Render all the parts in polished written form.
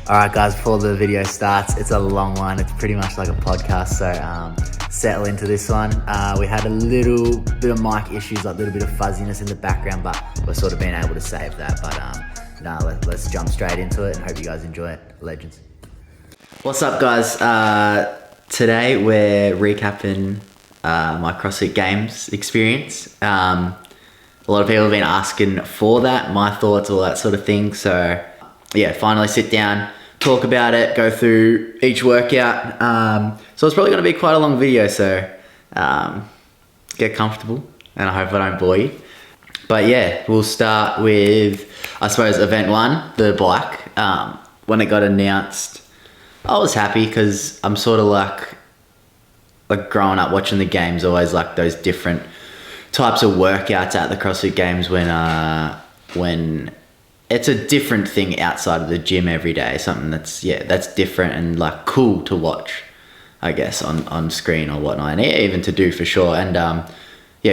Alright guys, before the video starts, it's a long one. It's pretty much like a podcast, so settle into this one. We had a little bit of mic issues, like a little bit of fuzziness in the background, but we're sort of being able to save that. But let's jump straight into it and hope you guys enjoy it. Legends. What's up guys? Today we're recapping my CrossFit Games experience. A lot of people have been asking for that, my thoughts, all that sort of thing. So yeah, finally sit down, talk about it, go through each workout. So it's probably going to be quite a long video, so get comfortable and I hope I don't bore you. But yeah, we'll start with, I suppose, event one, the bike. When it got announced, I was happy because I'm sort of like growing up watching the games, always like those different types of workouts at the CrossFit Games when it's a different thing outside of the gym every day, something that's different and like cool to watch, I guess, on screen or whatnot, and even to do for sure. And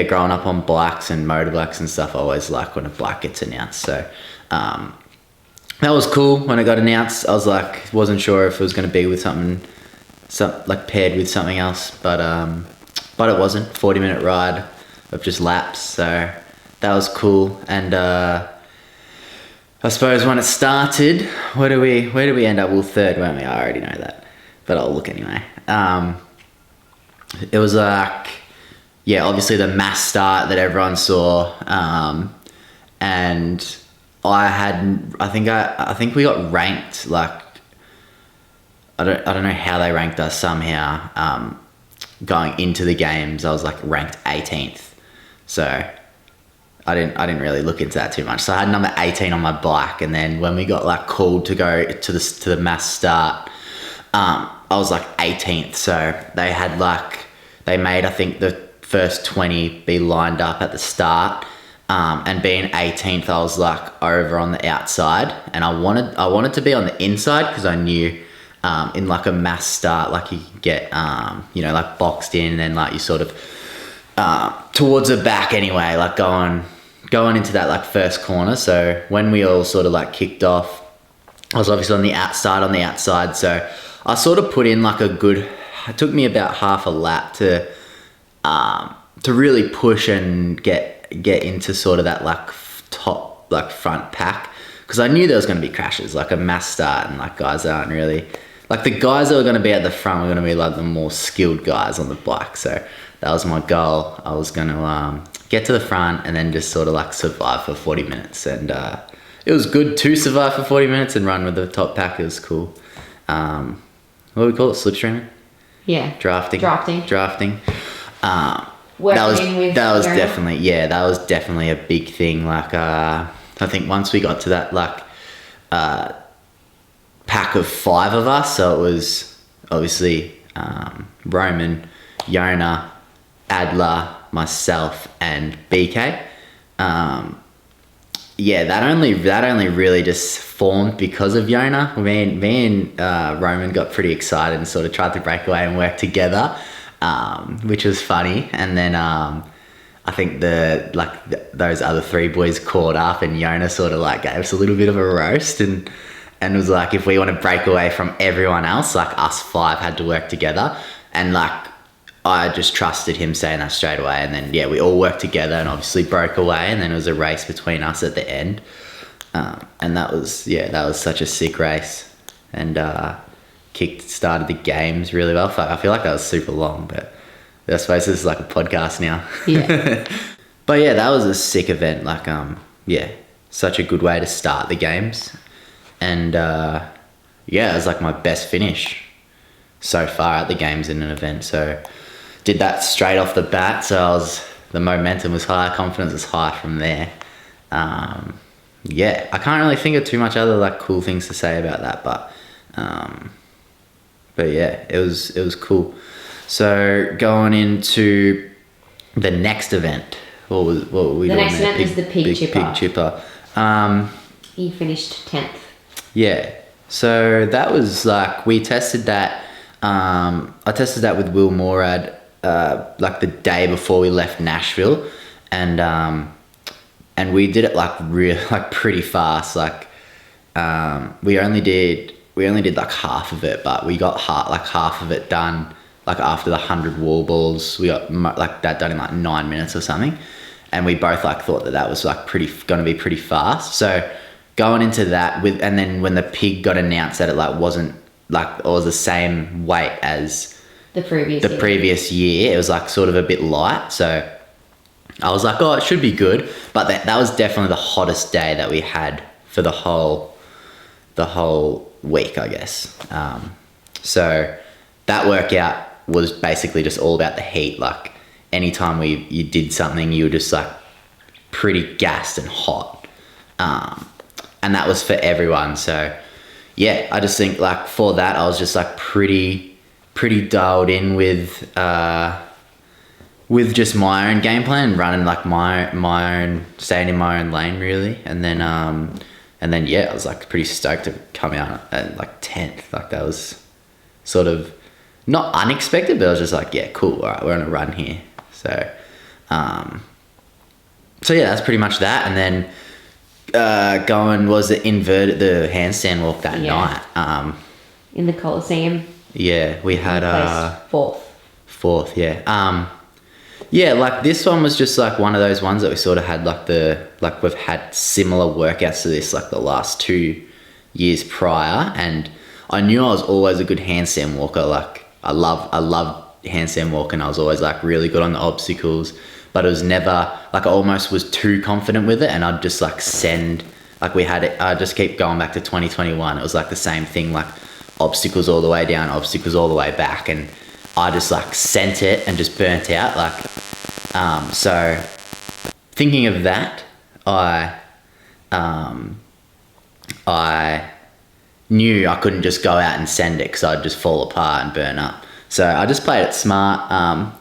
growing up on bikes and motorbikes and stuff, I always like when a bike gets announced. So that was cool when it got announced. I was like, wasn't sure if it was going to be with something like paired with something else, but it wasn't. 40-minute ride of just laps, so that was cool. And I suppose when it started, where do we end up? Well, third, weren't we? I already know that, but I'll look anyway. It was like, yeah, obviously the mass start that everyone saw, and I think we got ranked, like, I don't know how they ranked us. Somehow going into the games, I was like ranked 18th. So I didn't really look into that too much. So I had number 18 on my bike, and then when we got like called to go to the mass start, I was like 18th. So they made I think the first 20 be lined up at the start, and being 18th, I was like over on the outside, and I wanted to be on the inside because I knew in like a mass start, like you could get like boxed in, and then like you sort of towards the back anyway, like going into that like first corner. So when we all sort of like kicked off, I was obviously on the outside. So I sort of put in like it took me about half a lap to really push and get into sort of that like top, like front pack. Cause I knew there was going to be crashes, like a mass start, and like guys aren't really, like the guys that were going to be at the front were going to be like the more skilled guys on the bike. So that was my goal. I was going to get to the front and then just sort of like survive for 40 minutes. And it was good to survive for 40 minutes and run with the top pack. It was cool. What do we call it? Slipstreaming? Yeah. Drafting. That was definitely a big thing. Like I think once we got to that like pack of 5 of us, so it was obviously Roman, Yona, Adler, myself, and BK. That only really just formed because of Yona. Me and Roman got pretty excited and sort of tried to break away and work together, which was funny. And then I think those other 3 boys caught up, and Yona sort of like gave us a little bit of a roast and was like, if we want to break away from everyone else, like us 5 had to work together. And like I just trusted him saying that straight away, and then we all worked together and obviously broke away, and then it was a race between us at the end, and that was such a sick race, and started the games really well. I feel like that was super long, but I suppose this is like a podcast now. Yeah. But yeah, that was a sick event. Like such a good way to start the games, and it was like my best finish so far at the games in an event. So did that straight off the bat, so the momentum was high, confidence was high from there. I can't really think of too much other like cool things to say about that, but it was cool. So going into the next event, what were we doing? The next event was the pig chipper. He finished 10th. Yeah, so that was like, we tested that. I tested that with Will Morad like the day before we left Nashville, and we did it like pretty fast. Like we only did we only did like half of it, but we got half of it done like after the 100 wall balls. We got like that done in like 9 minutes or something, and we both like thought that was like going to be pretty fast. So going into that and then when the pig got announced that it like wasn't like, it was the same weight as the previous year, it was like sort of a bit light. So I was like, oh, it should be good. But that was definitely the hottest day that we had for the whole week, I guess. So that workout was basically just all about the heat. Like anytime you did something, you were just like pretty gassed and hot. And that was for everyone. So yeah, I just think like for that, I was just like pretty dialed in with just my own game plan, running like my own, staying in my own lane really. And then yeah, I was like pretty stoked to come out at like 10th. Like that was sort of not unexpected, but I was just like, yeah, cool. All right, we're on a run here. So yeah, that's pretty much that. And then was the handstand walk that night. In the Coliseum. Yeah, we had fourth, yeah. Yeah, like this one was just like one of those ones that we sort of had like we've had similar workouts to this like the last 2 years prior, and I knew I was always a good handstand walker. Like I love handstand walking. I was always like really good on the obstacles, but it was never like I almost was too confident with it, and I'd just like I just keep going back to 2021. It was like the same thing, like obstacles all the way down, obstacles all the way back, and I just like sent it and just burnt out. Like so thinking of that, I knew I couldn't just go out and send it because I'd just fall apart and burn up. So I just played it smart.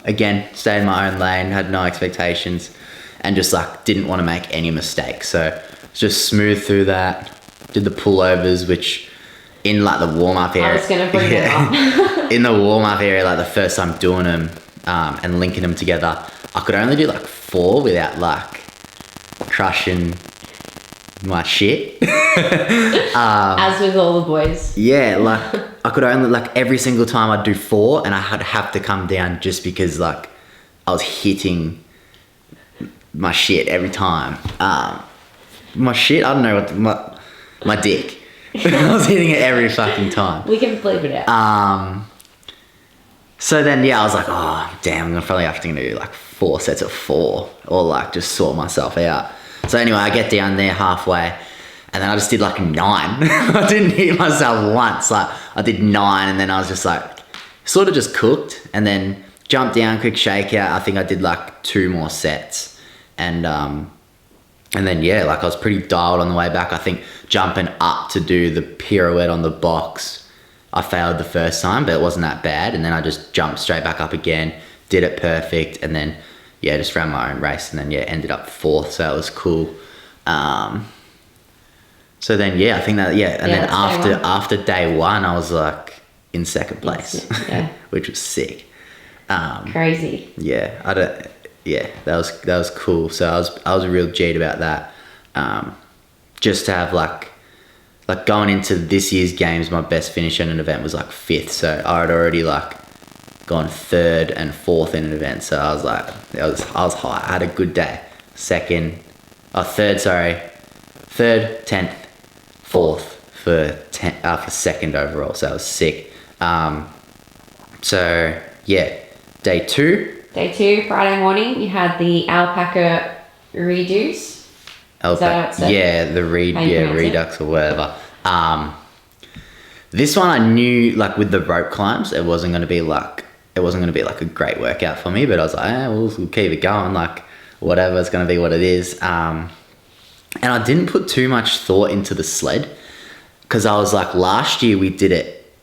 Again, stayed in my own lane, had no expectations, and just like didn't want to make any mistakes. So just smooth through that. Did the pullovers, which in like the warm up area. I was gonna bring that up. In the warm up area, like the first time doing them and linking them together, I could only do like 4 without like crushing my shit. As with all the boys. Yeah, like I could only like every single time I'd do 4, and I had have to come down just because like I was hitting my shit every time. My shit, I don't know what my dick. I was hitting it every fucking time. We can bleep it out. So then yeah, I was like, oh damn, I'm gonna probably have to do like 4 sets of 4 or like just sort myself out. So anyway, I get down there halfway, and then I just did like 9. I didn't hit myself once. Like I did 9, and then I was just like, sort of just cooked, and then jumped down, quick shakeout. I think I did like 2 more sets, and then yeah, like I was pretty dialed on the way back. I think jumping up to do the pirouette on the box, I failed the first time, but it wasn't that bad. And then I just jumped straight back up again, did it perfect, and then yeah, just ran my own race, and then yeah, ended up 4th, so that was cool. So then yeah, I think that yeah, and then after day 1, I was like in 2nd place, yeah. Which was sick. Crazy. Yeah, that was cool. So I was real G'd about that. Just to have like going into this year's games, my best finish in an event was like 5th. So I had already like gone 3rd and 4th in an event. So I was like, I was high. I had a good day. 3rd, 10th, 4th for 2nd overall. So I was sick. So yeah, day 2. Day 2, Friday morning, you had the Alpaca reduce. Yeah, the Redux or whatever. This one I knew, like with the rope climbs, it wasn't going to be like a great workout for me, but I was like, we'll keep it going, like whatever, it's going to be what it is. And I didn't put too much thought into the sled, because I was like, last year we did it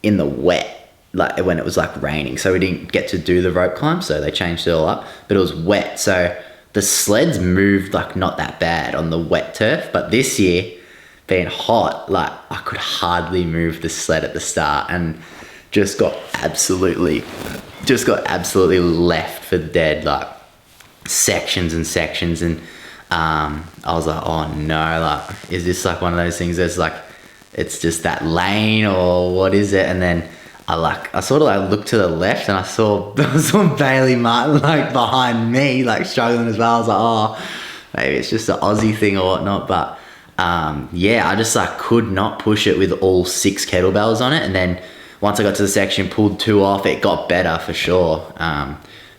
in the wet, like when it was like raining, so we didn't get to do the rope climb, so they changed it all up, but it was wet, so the sleds moved like not that bad on the wet turf. But this year, being hot, like I could hardly move the sled at the start, and just got absolutely left for dead, like sections and sections. And I was like, oh no, like is this like one of those things that's like it's just that lane or what is it? And then I sort of like looked to the left and I saw Bailey Martin like behind me, like struggling as well. I was like, oh, maybe it's just an Aussie thing or whatnot. But yeah, I just like could not push it with all 6 kettlebells on it. And then once I got to the section, pulled 2 off, it got better for sure.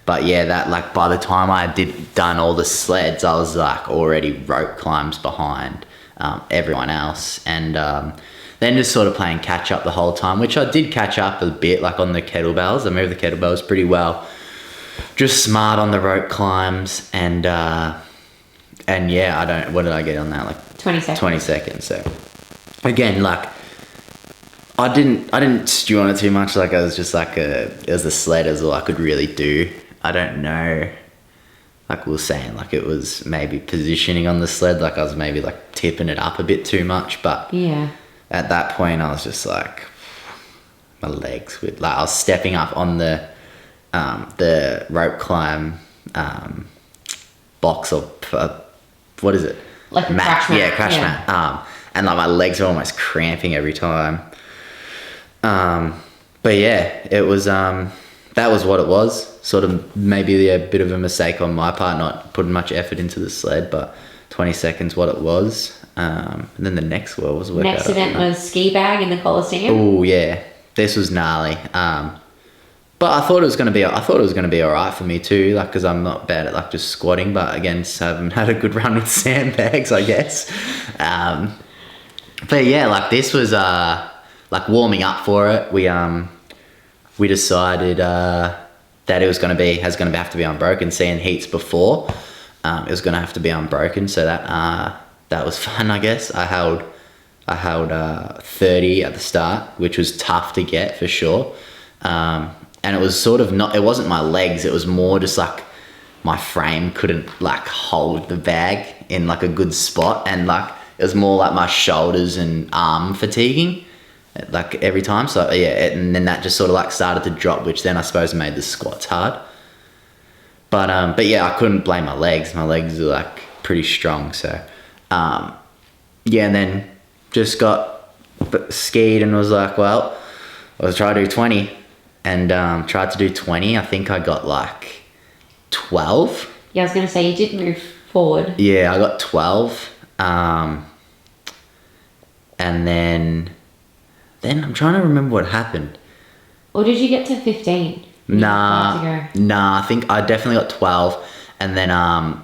But yeah, that like by the time I done all the sleds, I was like already rope climbs behind everyone else. And then just sort of playing catch up the whole time, which I did catch up a bit like on the kettlebells. I moved the kettlebells pretty well. Just smart on the rope climbs and yeah, what did I get on that? Like 20 seconds. 20 seconds. So again, like I didn't stew on it too much. Like I was just like it was the sled is all I could really do. I don't know. Like we were saying, like it was maybe positioning on the sled. Like I was maybe like tipping it up a bit too much. But yeah, at that point I was just like my legs with like I was stepping up on the rope climb box or what is it? Like a crash mat. Yeah, crash mat. And like my legs are almost cramping every time. But yeah, it was that was what it was. Sort of maybe a bit of a mistake on my part, not putting much effort into the sled, but 20 seconds what it was. And then the next one was workout. Next event was ski bag in the Coliseum. Oh yeah, this was gnarly. But I thought it was gonna be all right for me too, like because I'm not bad at like just squatting. But again, just haven't had a good run with sandbags, I guess. But yeah, like this was like warming up for it. We decided that it was gonna have to be unbroken. Seeing heats before, it was gonna have to be unbroken. So that was fun, I guess. I held 30 at the start, which was tough to get for sure. And it was sort of it wasn't my legs, it was more just like my frame couldn't like hold the bag in like a good spot, and like it was more like my shoulders and arm fatiguing like every time. So yeah, and then that just sort of like started to drop, which then I suppose made the squats hard. But yeah, I couldn't blame my legs. My legs are like pretty strong. So yeah, and then just got skied and was like, well, I'll try to do 20. And tried to do 20. I think I got like 12. Yeah, I was going to say, you did move forward. Yeah, I got 12. And then I'm trying to remember what happened. Or did you get to 15? Nah, I think I definitely got 12. And then I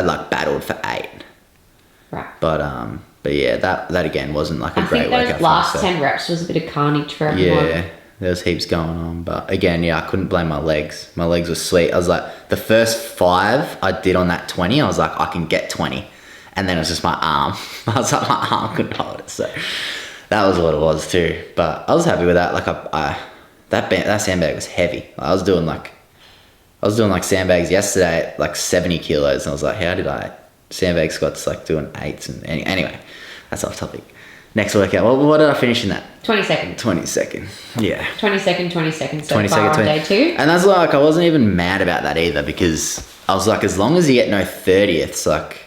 like battled for 8. Right. But yeah, that again wasn't like a great workout. I think those last 10 reps was a bit of carnage for everyone. Yeah, there was heaps going on. But again, yeah, I couldn't blame my legs. My legs were sweet. I was like, the first 5 I did on that 20, I was like, I can get 20. And then it was just my arm. I was like, my arm couldn't hold it. So that was what it was too. But I was happy with that. Like that sandbag was heavy. I was doing like sandbags yesterday at like 70 kilos. And I was like, how did I sandbag squats like doing 8s? And anyway, that's off topic. Next workout. What did I finish in that? 20 seconds. 20 second. Yeah. 20 seconds. So 20 far second, on day 2. And that's like, I wasn't even mad about that either, because I was like, as long as you get no 30ths, like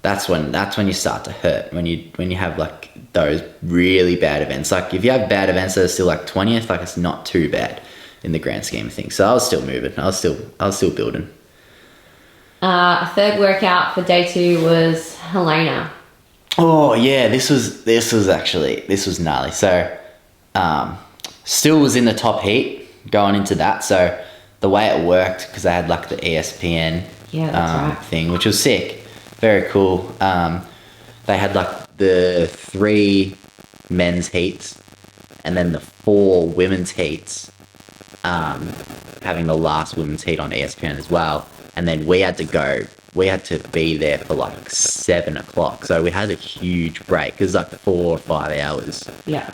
that's when you start to hurt. When you have like those really bad events. Like if you have bad events that are still like 20th, like it's not too bad in the grand scheme of things. So I was still moving. I was still building. Third workout for day 2 was Helena. Oh yeah, this was gnarly. So, still was in the top heat going into that. So the way it worked, because I had like the ESPN thing, which was sick, very cool. They had like the 3 men's heats and then the 4 women's heats, having the last women's heat on ESPN as well. And then we had to be there for like 7 o'clock. So we had a huge break. It was like 4 or 5 hours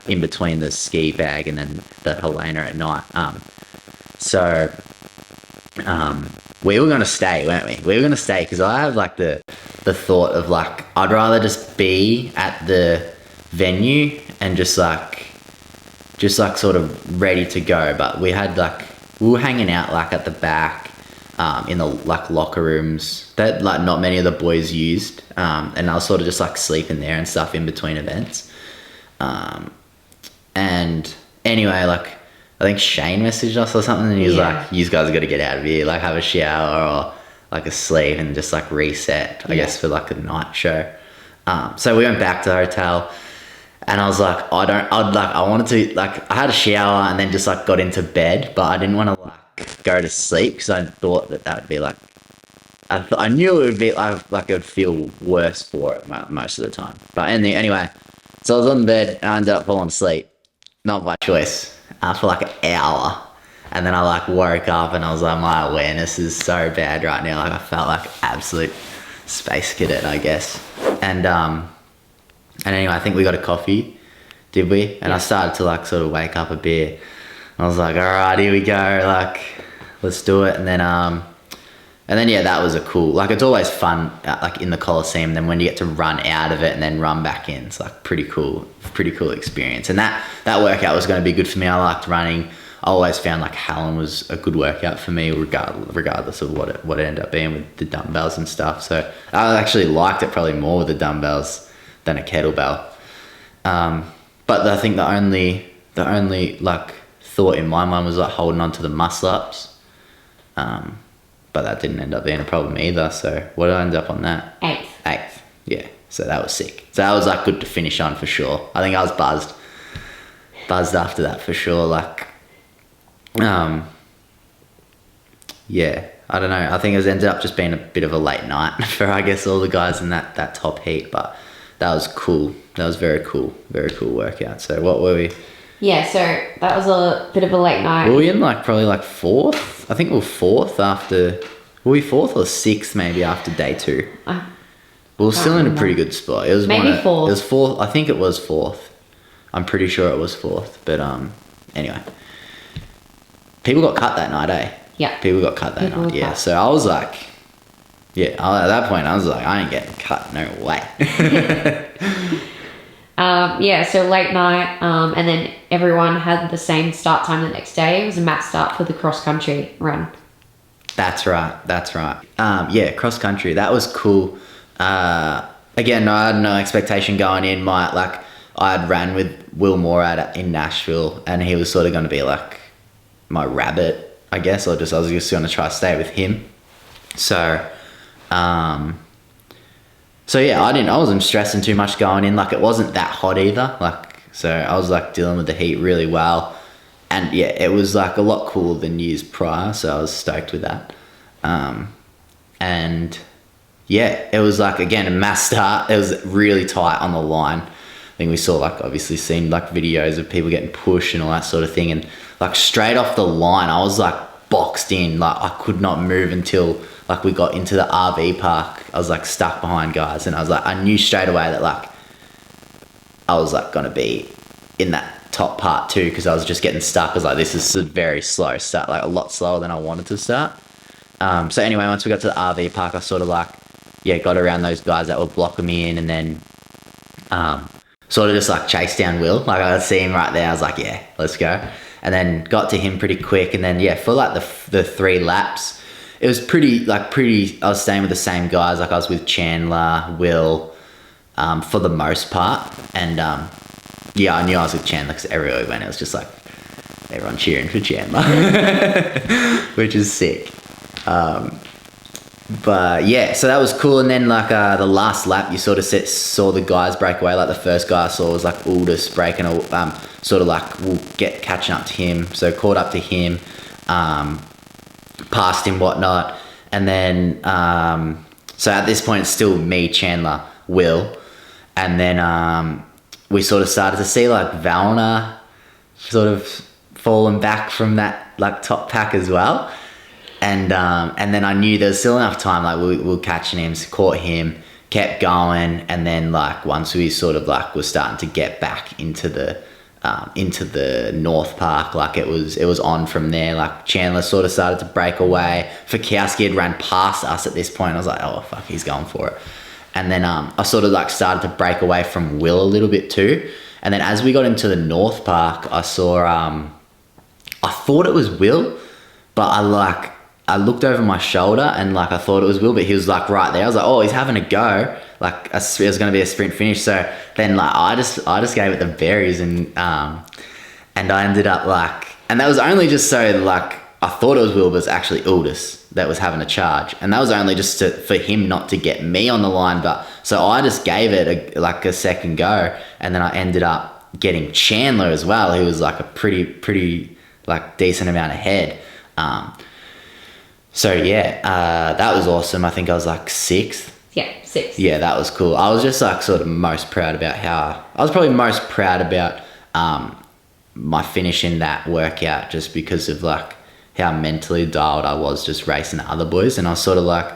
in between the ski bag and then the Helena at night. So we were going to stay, weren't we? We were going to stay because I have like the thought of like, I'd rather just be at the venue and just like sort of ready to go. But we were hanging out like at the back. in the like locker rooms that like not many of the boys used, and I was sort of just like sleeping there and stuff in between events. And anyway, like I think Shane messaged us or something, and he was like, "You guys got to get out of here, like have a shower or like a sleep and just like reset, I guess, for like a night show." So we went back to the hotel, and I was like, I wanted to like, I had a shower and then just like got into bed, but I didn't want to like go to sleep because I thought that would be like, I knew it would be like it would feel worse for it most of the time. But anyway, so I was on the bed and I ended up falling asleep, not by choice, for like an hour. And then I like woke up and I was like, my awareness is so bad right now. Like I felt like absolute space cadet, I guess. And anyway, I think we got a coffee, did we? And I started to like sort of wake up a bit. I was like, all right, here we go. Like, let's do it. And then yeah, that was a cool, like it's always fun, like in the Coliseum. Then when you get to run out of it and then run back in, it's like pretty cool experience. And that workout was going to be good for me. I liked running. I always found like Helen was a good workout for me, regardless of what it ended up being with the dumbbells and stuff. So I actually liked it probably more with the dumbbells than a kettlebell. But I think the only like thought in my mind was like holding on to the muscle ups. But that didn't end up being a problem either. So what did I end up on that? Eighth. Yeah. So that was sick. So that was like good to finish on for sure. I think I was buzzed after that for sure. Like, yeah, I don't know. I think it ended up just being a bit of a late night for, I guess, all the guys in that top heat, but that was cool. That was very cool workout. So what were we? Yeah, so that was a bit of a late night. Were we in like probably like fourth? I think we were fourth after, were we fourth or sixth maybe after day 2? We were still in a pretty good spot. It was maybe fourth. It was fourth. I think it was fourth. I'm pretty sure it was fourth. But anyway. People got cut that night, eh? Yeah. People got cut that night, yeah. So I was like, at that point, I was like, I ain't getting cut, no way. Yeah, so late night, and then everyone had the same start time the next day. It was a mass start for the cross-country run. That's right. Yeah, cross-country, that was cool. Again, I had no expectation going in. I had ran with Will Morad in Nashville, and he was sort of going to be like my rabbit, I guess, I was just going to try to stay with him. So yeah, I wasn't stressing too much going in. Like it wasn't that hot either. Like, so I was like dealing with the heat really well. And yeah, it was like a lot cooler than years prior. So I was stoked with that. And yeah, it was like, again, a mass start. It was really tight on the line. I think we saw like, obviously seen like videos of people getting pushed and all that sort of thing. And like straight off the line, I was like boxed in. Like I could not move until like we got into the RV park. I was like stuck behind guys, and I was like, I knew straight away that like I was like gonna be in that top part too, because I was just getting stuck. I was like, this is a very slow start, like a lot slower than I wanted to start. So anyway, once we got to the RV park, I sort of like, got around those guys that were blocking me in, and then sort of just like chased down Will. Like I see him right there. I was like, yeah, let's go. And then got to him pretty quick. And then, for like the 3 laps, it was pretty, I was staying with the same guys. Like I was with Chandler, Will, for the most part. And I knew I was with Chandler because everywhere we went, it was just like everyone cheering for Chandler, which is sick. But yeah, so that was cool. And then like the last lap, you sort of saw the guys break away. Like the first guy I saw was like Aldous breaking, sort of like we'll get catching up to him. So caught up to him, passed him, whatnot. And then, so at this point, it's still me, Chandler, Will. And then we sort of started to see like Valna sort of falling back from that like top pack as well. And then I knew there was still enough time, like we were catching him, so caught him, kept going, and then like once we sort of like were starting to get back into the North Park, like it was on from there. Like Chandler sort of started to break away. Fikowski had ran past us at this point. I was like, oh fuck, he's going for it. And then I sort of like started to break away from Will a little bit too. And then as we got into the North Park, I saw I thought it was Will, but I looked over my shoulder and like I thought it was Will, but he was like right there. I was like, oh, he's having a go. Like it was going to be a sprint finish. So then like I just gave it the berries and I ended up like, and that was only just so like I thought it was Will, but it's actually Aldous that was having a charge, and that was only just for him not to get me on the line. But so I just gave it a second go, and then I ended up getting Chandler as well, who was like a pretty like decent amount ahead. So yeah, that was awesome. I think I was like 6th. Yeah, 6th. Yeah, that was cool. I was just like sort of most proud about I was probably most proud about my finish in that workout, just because of like how mentally dialed I was just racing the other boys. And I was sort of like,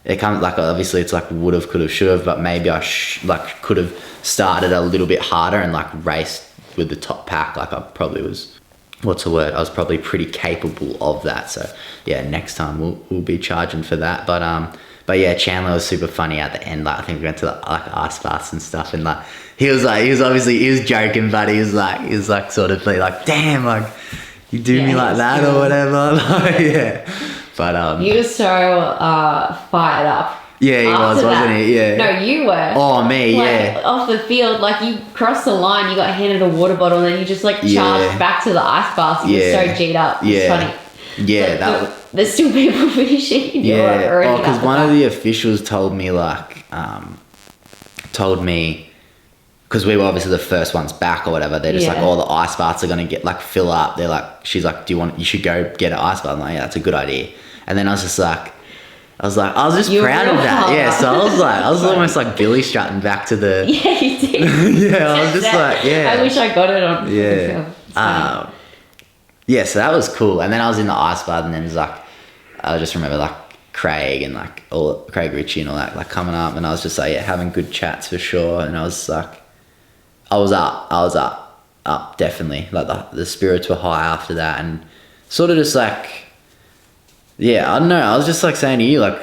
it comes like, obviously it's like would've, could've, should've, but maybe I like could have started a little bit harder and like raced with the top pack. Like I probably was, I was probably pretty capable of that. So yeah, next time we'll be charging for that. But yeah, Chandler was super funny at the end. Like I think we went to like ice baths and stuff, and like he was joking, but he was like sort of like, damn, like you do me like that or whatever. Like, yeah. But you were so fired up. Yeah, he was, wasn't he? Yeah. No, you were. Oh, me, yeah. Off the field, like you crossed the line, you got handed a water bottle, and then you just like charged back to the ice bath. You were so G'd up. It's funny. Yeah, there's still people finishing. Yeah. Oh, because one of the officials told me because we were obviously the first ones back or whatever. They're just like, all the ice baths are gonna get like fill up. They're like, she's like, you should go get an ice bath. I'm like, yeah, that's a good idea. And then I was just proud of that. Yeah, so I was almost like Billy strutting back to the. Yeah, you did. Yeah, I was just like, yeah. I wish I got it on. Yeah. Yeah, so that was cool. And then I was in the ice bath, and then it was like, I just remember like Craig and like Craig Ritchie and all that like coming up, and I was just like, yeah, having good chats for sure. And I was like, I was up definitely. Like the spirits were high after that, and sort of just like, yeah, I don't know. I was just like saying to you, like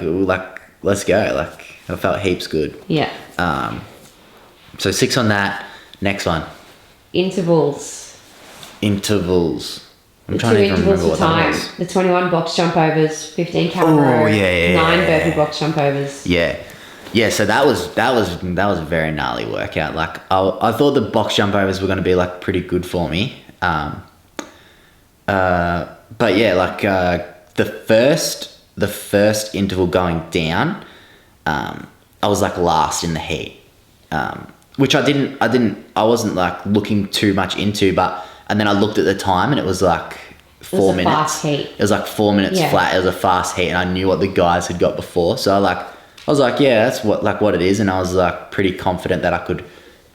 let's go. Like I felt heaps good. Yeah. So 6 on that. Next one. Intervals. I'm trying to even remember what that was. The 21 box jump overs, 15 camel row, 9 burpee box jump overs. Yeah, so that was a very gnarly workout. Like I thought the box jump overs were going to be like pretty good for me. But yeah, like the first interval going down, I was like last in the heat, which I wasn't like looking too much into, and then I looked at the time and it was like 4 minutes. Fast heat. It was like 4 minutes flat. It was a fast heat, and I knew what the guys had got before. So I was like, yeah, that's what it is. And I was like pretty confident that I could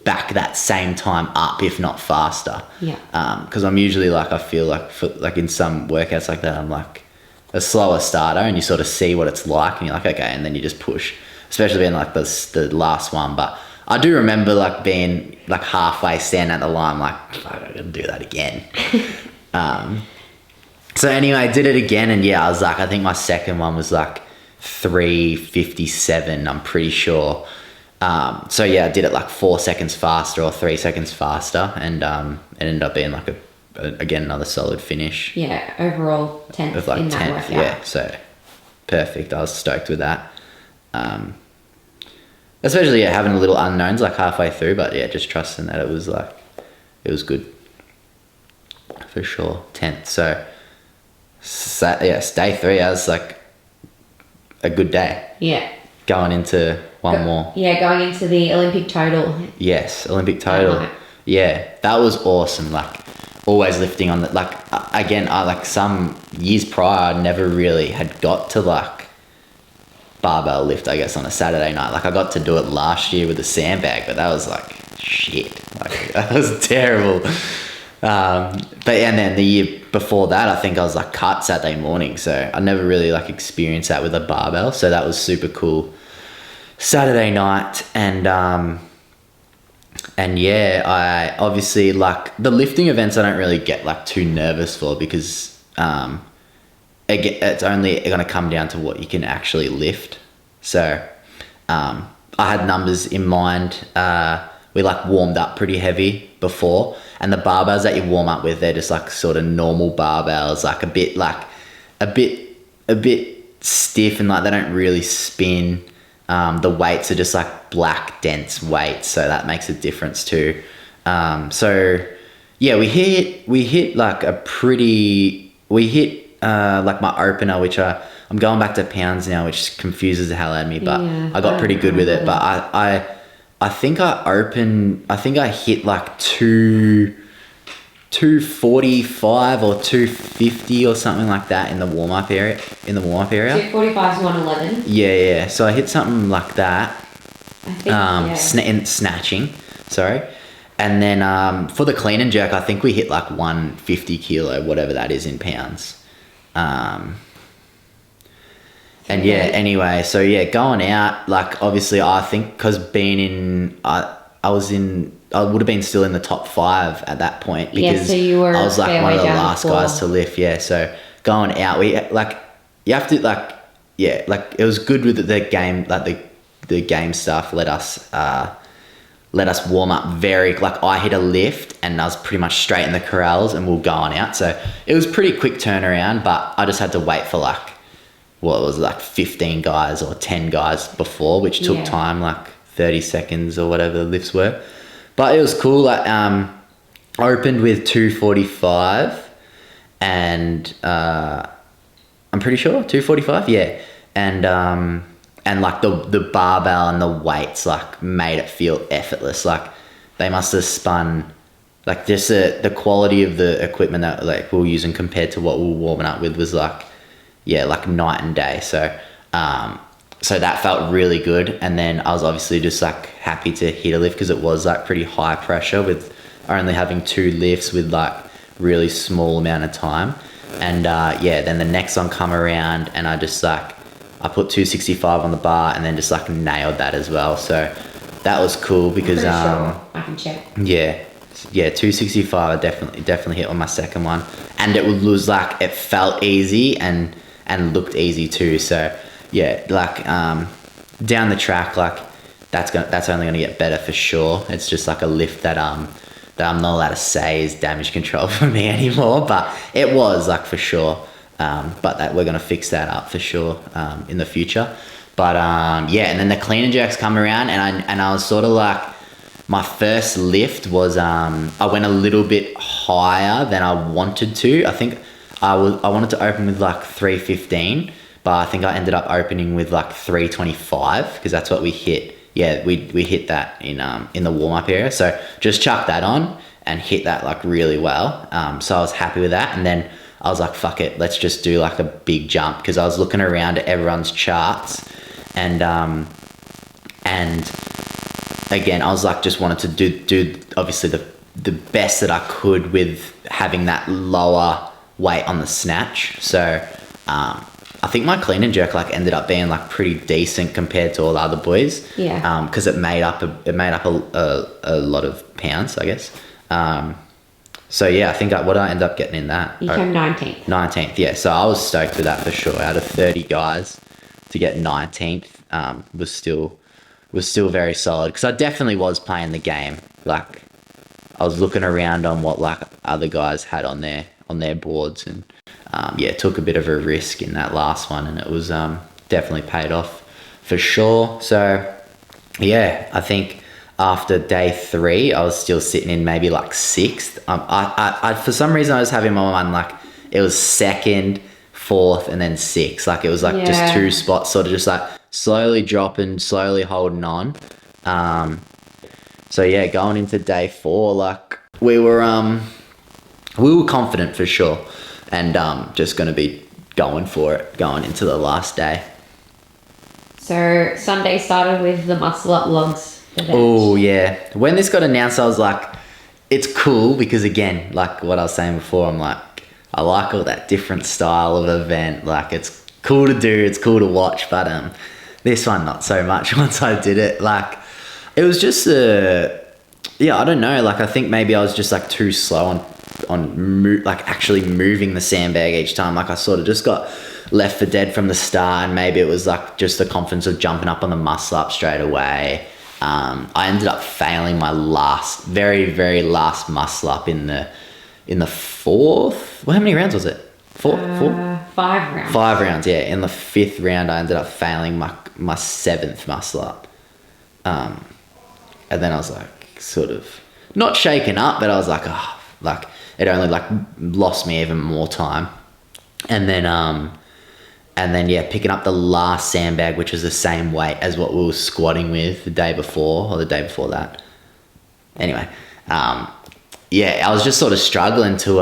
back that same time up, if not faster. Yeah. Because I'm usually like, I feel like in some workouts like that, I'm like a slower starter, and you sort of see what it's like, and you're like, okay, and then you just push, especially in like the last one. But I do remember like being like halfway standing at the line, like, fuck, I gotta do that again. So anyway, I did it again, and yeah, I think my second one was like 3:57, I'm pretty sure. So yeah, I did it like 4 seconds faster or 3 seconds faster, and it ended up being like again another solid finish. Yeah, overall 10th with like in 10th, that workout. yeah, so perfect. I was stoked with that. Especially having a little unknowns like halfway through, but yeah, just trusting that it was good for sure. 10th. So yes, day 3, I was like a good day. Yeah. Going into one more. Yeah, going into the Olympic total. Yes, Olympic total. Yeah, that was awesome. Like always lifting on the, like again, I like some years prior, I never really had got to like barbell lift, I guess, on a Saturday night. Like I got to do it last year with a sandbag, but that was like shit. Like that was terrible. But and then the year before that, I think I was like cut Saturday morning, so I never really like experienced that with a barbell. So that was super cool. Saturday night, and yeah, I obviously like the lifting events. I don't really get like too nervous for, because it's only going to come down to what you can actually lift. So I had numbers in mind. We like warmed up pretty heavy before, and the barbells that you warm up with, they're just like sort of normal barbells, like a bit a bit stiff and like they don't really spin. The weights are just like black dense weights, so that makes a difference too. So yeah, we hit like like my opener, which I'm going back to pounds now, which confuses the hell out of me, but Yeah, I got pretty good with it. But I think I hit like 245 or 250 or something like that in the warm up area. 245 is 111. Yeah. So I hit something like that. I think, In snatching, sorry. And then for the clean and jerk, I think we hit like 150 kilo, whatever that is in pounds. And yeah, anyway, so yeah, going out, like obviously I think because I would have been still in the top 5 at that point because so you were I was like one of the last before. guys to lift. Yeah, so going out, we like you have to like it was good with the game, like the game stuff. Let us warm up very like I hit a lift and I was pretty much straight in the corrals and we were going out. So it was pretty quick turnaround, but I just had to wait for like what was like 15 guys or 10 guys before, which took time, like 30 seconds or whatever the lifts were. But it was cool. Like I opened with 245 and I'm pretty sure 245, yeah. And like the barbell and the weights like made it feel effortless. Like they must have spun like just the quality of the equipment that like we were using compared to what we were warming up with was like like night and day. So so that felt really good. And then I was obviously just like happy to hit a lift because it was like pretty high pressure with only having 2 lifts with like really small amount of time. And then the next one come around and I just like I put 265 on the bar and then just like nailed that as well. So that was cool because sure I can check. Yeah, 265 I definitely hit on my second one. And it was like it felt easy and looked easy too. So yeah, like down the track, like that's only gonna get better for sure. It's just like a lift that I'm not allowed to say is damage control for me anymore, but it was like for sure. But that we're gonna fix that up for sure in the future. But and then the clean and jerks come around and I was sort of like my first lift was I went a little bit higher than I wanted to. I think I wanted to open with like 315, but I think I ended up opening with like 325 because that's what we hit. Yeah, we hit that in the warm up area. So just chuck that on and hit that like really well. So I was happy with that. And then I was like, fuck it, let's just do like a big jump because I was looking around at everyone's charts and again, I was like, just wanted to do obviously the best that I could with having that lower weight on the snatch. So I think my clean and jerk like ended up being like pretty decent compared to all the other boys. Yeah. Because it made up a lot of pounds, I guess. So yeah, I think what did I end up getting in that? You came 19th. 19th, yeah. So I was stoked with that for sure. Out of 30 guys, to get 19th was still very solid because I definitely was playing the game. Like I was looking around on what like other guys had on their boards and took a bit of a risk in that last one and it was definitely paid off for sure. So yeah, I think after day 3 I was still sitting in maybe like 6th. I for some reason I was having my mind like it was 2nd, 4th and then 6th. Like it was like just 2 spots sort of just like slowly dropping, slowly holding on. So yeah, going into day 4 like we were confident for sure and just going to be going for it going into the last day. So Sunday started with the muscle up logs. Oh yeah, when this got announced I was like it's cool because again like what I was saying before, I'm like I like all that different style of event, like it's cool to do, it's cool to watch, but this one not so much. Once I did it, like it was just I don't know, like I think maybe I was just like too slow on like actually moving the sandbag each time. Like I sort of just got left for dead from the start and maybe it was like just the confidence of jumping up on the muscle up straight away. I ended up failing my very, very last muscle up in the 4th. Well, how many rounds was it? Four? 5 rounds. 5 rounds, yeah. In the 5th round, I ended up failing my 7th muscle up. And then I was like, sort of, not shaken up, but I was like, oh, like, it only like lost me even more time. And then, yeah, picking up the last sandbag, which was the same weight as what we were squatting with the day before, or the day before that. Anyway, yeah, I was just sort of struggling to,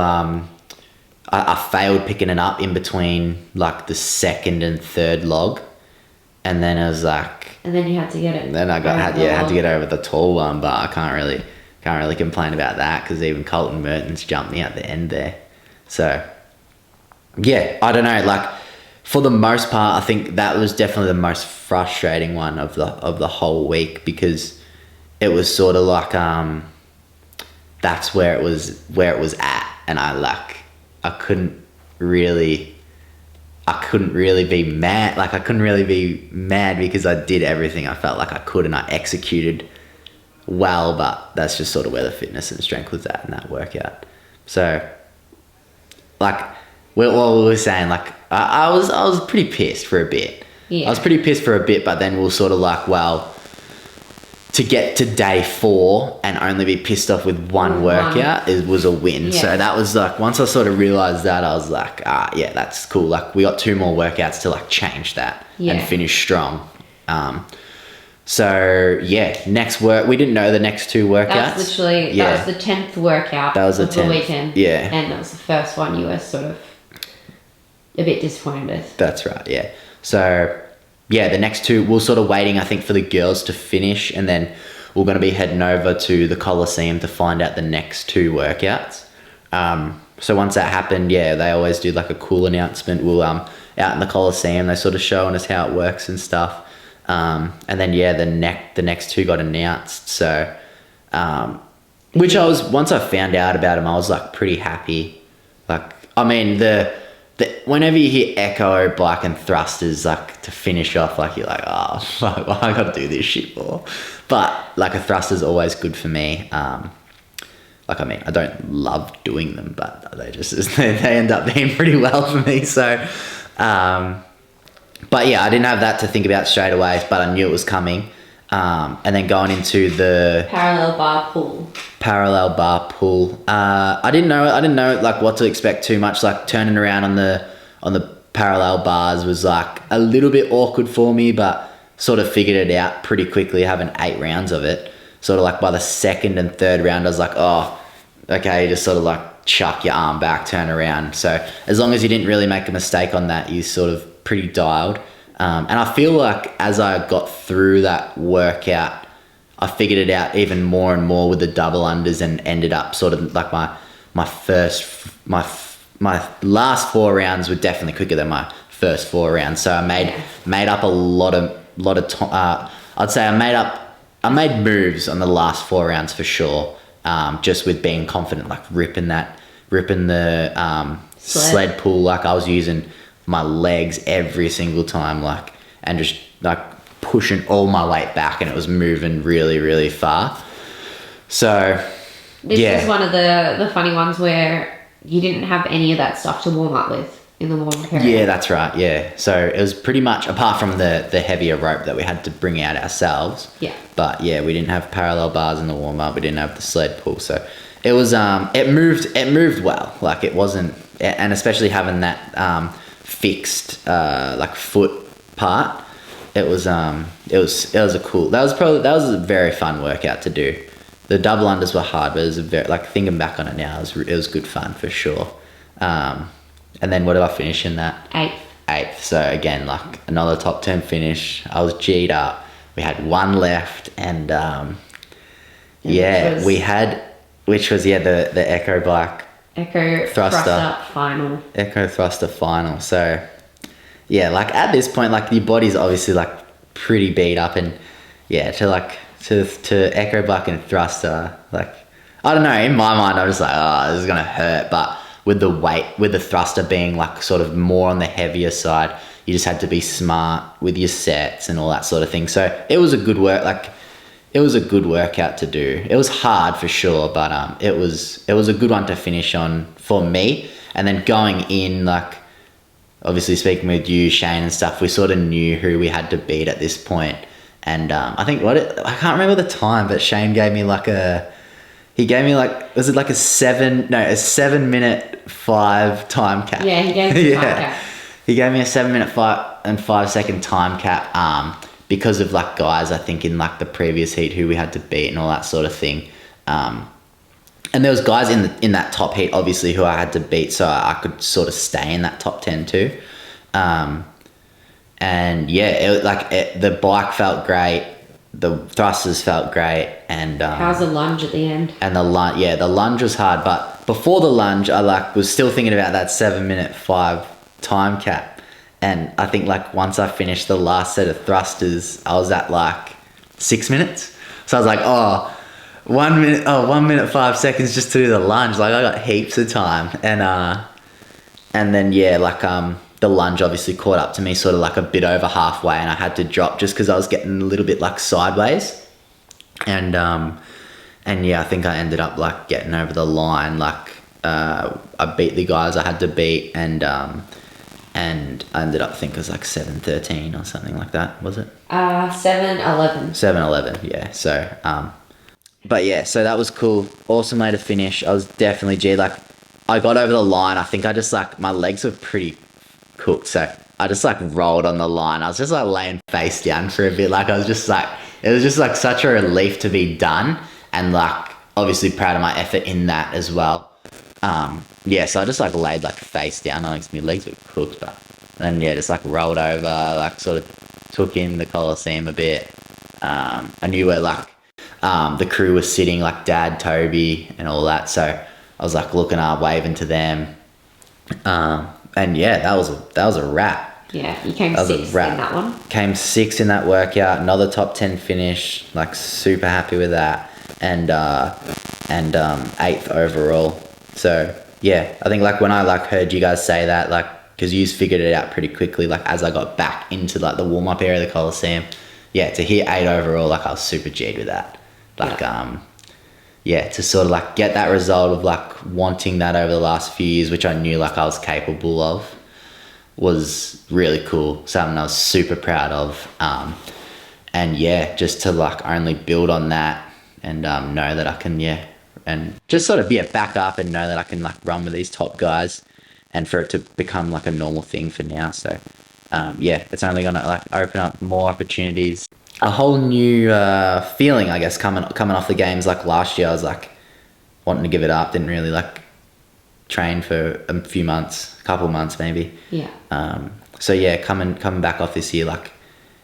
I failed picking it up in between like the 2nd and 3rd log. And then I was like... And then you had to get it. Then I had to get over the tall one, but I can't really complain about that because even Colton Mertens jumped me at the end there. So, yeah, I don't know, like... For the most part, I think that was definitely the most frustrating one of the whole week because it was sort of like that's where it was at, and I couldn't really be mad. Like I couldn't really be mad because I did everything I felt like I could and I executed well, but that's just sort of where the fitness and strength was at in that workout. So, like what we were saying, like I was pretty pissed for a bit. Yeah. I was pretty pissed for a bit, but then we were sort of like, well, to get to day 4 and only be pissed off with one workout was a win. Yeah. So that was like, once I sort of realized that, I was like, yeah, that's cool. Like we got 2 more workouts to like change that and finish strong. So yeah, next work, we didn't know the next 2 workouts. That's literally, that was the 10th workout that was of the 10th. weekend. Yeah. And that was the first one you were sort of a bit disappointed with. That's right, yeah. So, yeah, the next 2, we're sort of waiting, I think, for the girls to finish, and then we're going to be heading over to the Coliseum to find out the next 2 workouts. So once that happened, yeah, they always do like a cool announcement. We'll out in the Coliseum, they're sort of showing us how it works and stuff. And then, yeah, the next 2 got announced. So, which once I found out about them, I was like pretty happy. Like, I mean, whenever you hear echo, bike and thrusters, like to finish off, like you're like, oh, fuck, what I got to do this shit for? But like a thruster's always good for me. Like, I mean, I don't love doing them, but they end up being pretty well for me. So, but yeah, I didn't have that to think about straight away, but I knew it was coming. And then going into the parallel bar pull. I didn't know like what to expect too much. Like turning around on the parallel bars was like a little bit awkward for me, but sort of figured it out pretty quickly, having 8 rounds of it. Sort of like by the 2nd and 3rd round, I was like, oh, okay, just sort of like chuck your arm back, turn around. So as long as you didn't really make a mistake on that, you sort of pretty dialed. And I feel like as I got through that workout, I figured it out even more and more with the double unders and ended up sort of like my last 4 rounds were definitely quicker than my first 4 rounds. So I made up a lot of time. I'd say I made moves on the last 4 rounds for sure. Just with being confident, like ripping the sled pull, like I was using my legs every single time, like, and just like pushing all my weight back, and it was moving really, really far. So this was one of the funny ones where you didn't have any of that stuff to warm up with in the warm period. Yeah, that's right. Yeah, so it was pretty much, apart from the heavier rope that we had to bring out ourselves. Yeah. But yeah, we didn't have parallel bars in the warm up. We didn't have the sled pull, so it was it moved well. Like it wasn't, and especially having that fixed like foot part, it was a cool. That was a very fun workout to do. The double unders were hard, but it was like thinking back on it now, it was good fun for sure. And then what did I finish in that? 8th. So again, like another top 10 finish. I was G'd up. We had 1 left, and which was the Echo Bike Echo Thruster final. Echo Thruster final. So yeah, like at this point, like your body's obviously like pretty beat up, and yeah, to Echo Bike and Thruster, like I don't know, in my mind I'm just like, oh, this is gonna hurt, but with the weight, with the thruster being like sort of more on the heavier side, you just had to be smart with your sets and all that sort of thing. So it was a good workout to do. It was hard for sure, but it was a good one to finish on for me. And then going in, like obviously speaking with you, Shane and stuff, we sort of knew who we had to beat at this point. And I think I can't remember the time, but Shane gave me like was it like a 7-minute 5 time cap? Yeah, he gave me a time cap. He gave me a 7-minute 5 second time cap because of like guys, I think in like the previous heat who we had to beat and all that sort of thing. And there was guys in that top heat, obviously, who I had to beat, so I could sort of stay in that top 10 too. And yeah, the bike felt great, the thrusters felt great, and how's the lunge at the end? And the lunge was hard, but before the lunge, I was still thinking about that 7-minute 5 time cap, and I think like once I finished the last set of thrusters, I was at like 6 minutes, so I was like, 1 minute 5 seconds just to do the lunge. Like I got heaps of time, and then the lunge obviously caught up to me sort of like a bit over halfway, and I had to drop just because I was getting a little bit like sideways, and I think I ended up like getting over the line. Like I beat the guys I had to beat, and I ended up, I think it was like 7:13 or something like that. Was it? 7:11. 7:11. Yeah. So but yeah, so that was cool. Awesome way to finish. I was definitely Like I got over the line. I think I just like my legs were pretty cooked, so I just like rolled on the line. I was just like laying face down for a bit. Like I was just like, it was just like such a relief to be done, and like obviously proud of my effort in that as well. So I just like laid like face down. I think my legs were cooked, but then just like rolled over, like sort of took in the Coliseum a bit. I knew where like the crew was sitting, like Dad, Toby, and all that. So I was like looking up, waving to them. And yeah, that was a wrap. Yeah, you came 6th in that one. Came 6th in that workout. Another top 10 finish. Like super happy with that. And 8th overall. So yeah, I think like when I like heard you guys say that, like because you figured it out pretty quickly. Like as I got back into like the warm up area of the Coliseum, yeah, to hit 8 overall, like I was super G'd with that. Like to sort of like get that result of like wanting that over the last few years, which I knew like I was capable of, was really cool. Something I was super proud of. And yeah, just to like only build on that and know that I can, and just sort of back up and know that I can like run with these top guys, and for it to become like a normal thing for now. So it's only gonna like open up more opportunities. A whole new feeling, I guess, coming off the games. Like last year, I was like wanting to give it up. Didn't really like train for a few months, a couple months maybe. Yeah. So yeah, coming back off this year, like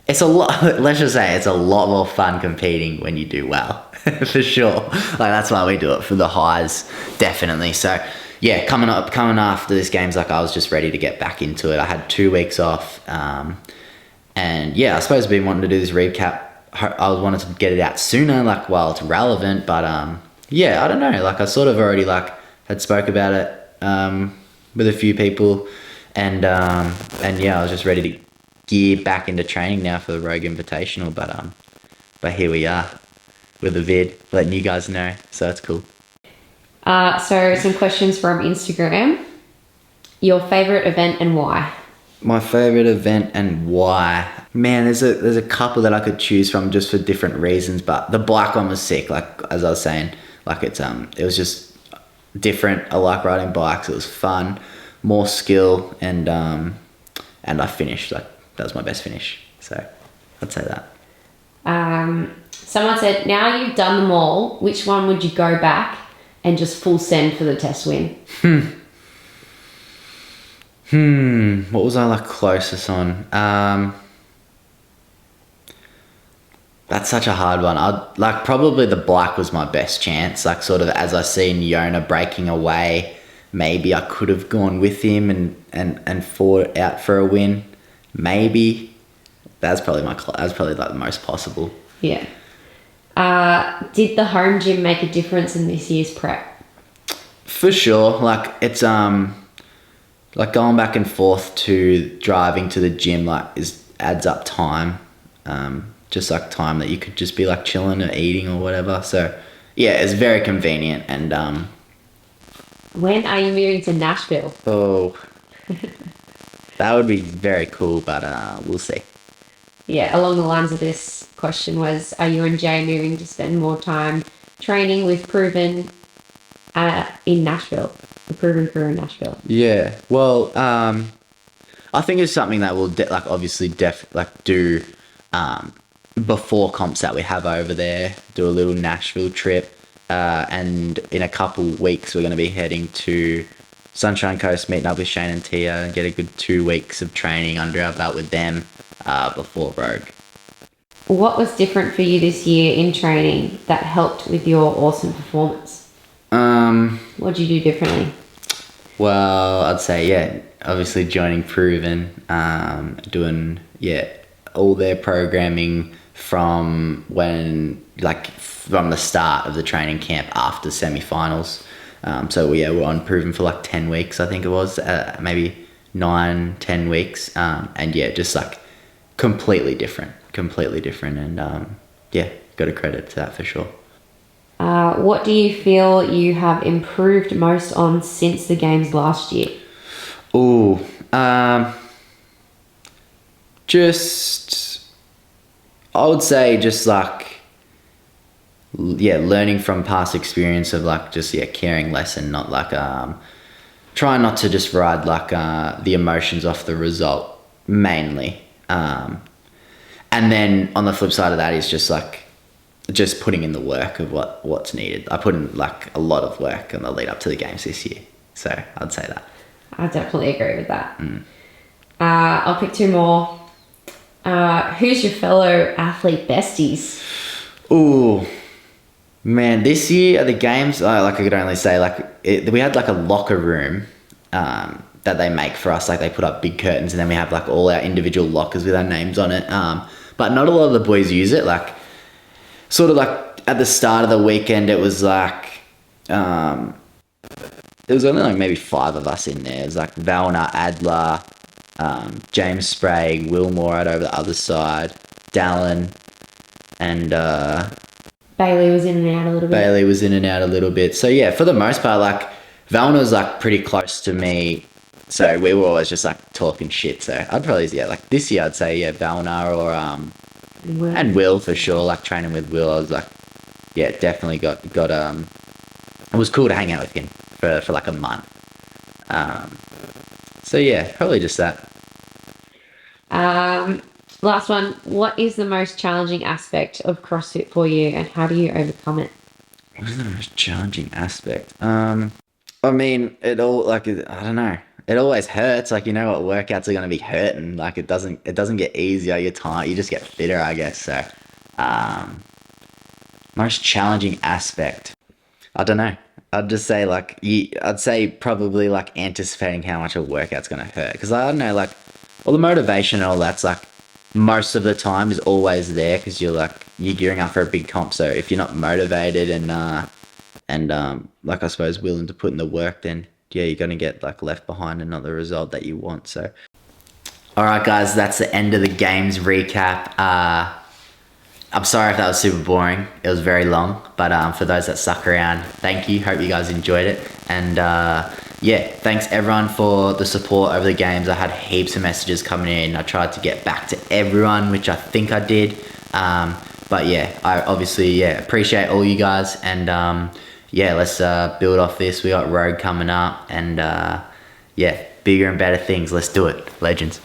it's a lot. Let's just say it's a lot more fun competing when you do well, for sure. Like that's why we do it, for the highs, definitely. So yeah, coming after this games, like I was just ready to get back into it. I had 2 weeks off. And yeah, I suppose I've been wanting to do this recap. I wanted to get it out sooner, like while it's relevant. But I don't know. Like I sort of already like had spoke about it with a few people, and I was just ready to gear back into training now for the Rogue Invitational. But here we are with a vid, letting you guys know. So that's cool. So some questions from Instagram. Your favorite event and why? My favorite event and why? Man, there's a couple that I could choose from just for different reasons, but the bike one was sick. Like as I was saying, like it was just different. I like riding bikes. It was fun, more skill, and I finished. Like that was my best finish. So I'd say that. Someone said, now you've done them all, which one would you go back and just full send for the test win? What was I like closest on? That's such a hard one. I'd like probably the bike was my best chance. Like sort of as I seen Yona breaking away, maybe I could have gone with him and fought out for a win. Maybe that's probably like the most possible. Yeah. Did the home gym make a difference in this year's prep? For sure. Like it's like going back and forth to driving to the gym like adds up time. Just like time that you could just be like chilling or eating or whatever. So yeah, it's very convenient. And when are you moving to Nashville? Oh, That would be very cool, but we'll see. Yeah, along the lines of this question was, are you and Jay moving to spend more time training with Proven in Nashville? The Proven crew in Nashville. Yeah, well, I think it's something that we'll obviously do before comps that we have over there. Do a little Nashville trip, and in a couple weeks we're going to be heading to Sunshine Coast, meeting up with Shane and Tia, and get a good 2 weeks of training under our belt with them before Rogue. What was different for you this year in training that helped with your awesome performance? What did you do differently? Well, I'd say, obviously joining Proven, doing, all their programming from from the start of the training camp after semi-finals. We're on Proven for 10 weeks, I think it was, maybe 9-10 weeks. And just completely different. And got a credit to that for sure. What do you feel you have improved most on since the games last year? I would say learning from past experience of caring less and not trying not to just ride the emotions off the result mainly. And then on the flip side of that is just putting in the work of what's needed. I put in a lot of work in the lead up to the games this year. So I'd say that. I definitely agree with that. I'll pick 2 more. Who's your fellow athlete besties? Ooh, man, this year at the games, I could only say we had a locker room that they make for us. They put up big curtains and then we have all our individual lockers with our names on it. But not a lot of the boys use it. At the start of the weekend, it was there was only maybe 5 of us in there. It was Valna, Adler, James Sprague, Wilmore out over the other side, Dallin, and Bailey was in and out a little bit. So yeah, for the most part, Valna was pretty close to me. So we were always just talking shit. So I'd probably this year I'd say Valna or and Will for sure. Training with Will, I was definitely got it was cool to hang out with him for a month. Probably just that. Last one. What is the most challenging aspect of CrossFit for you, and how do you overcome it? What is the most challenging aspect? I mean, it all I don't know. It always hurts. You know what workouts are gonna be hurting. It doesn't get easier. You're tired. You just get fitter, I guess. So, most challenging aspect. I don't know. I'd just say I'd say probably anticipating how much a workout's gonna hurt, because I don't know all the motivation and all that's most of the time is always there because you're gearing up for a big comp. So if you're not motivated and I suppose willing to put in the work, then you're gonna get left behind and not the result that you want. So all right guys, that's the end of the games recap. I'm sorry if that was super boring. It was very long, but for those that stuck around, thank you. Hope you guys enjoyed it. And thanks everyone for the support over the games. I had heaps of messages coming in. I tried to get back to everyone, which I think I did. I obviously appreciate all you guys. And let's build off this. We got Rogue coming up, and bigger and better things. Let's do it, legends.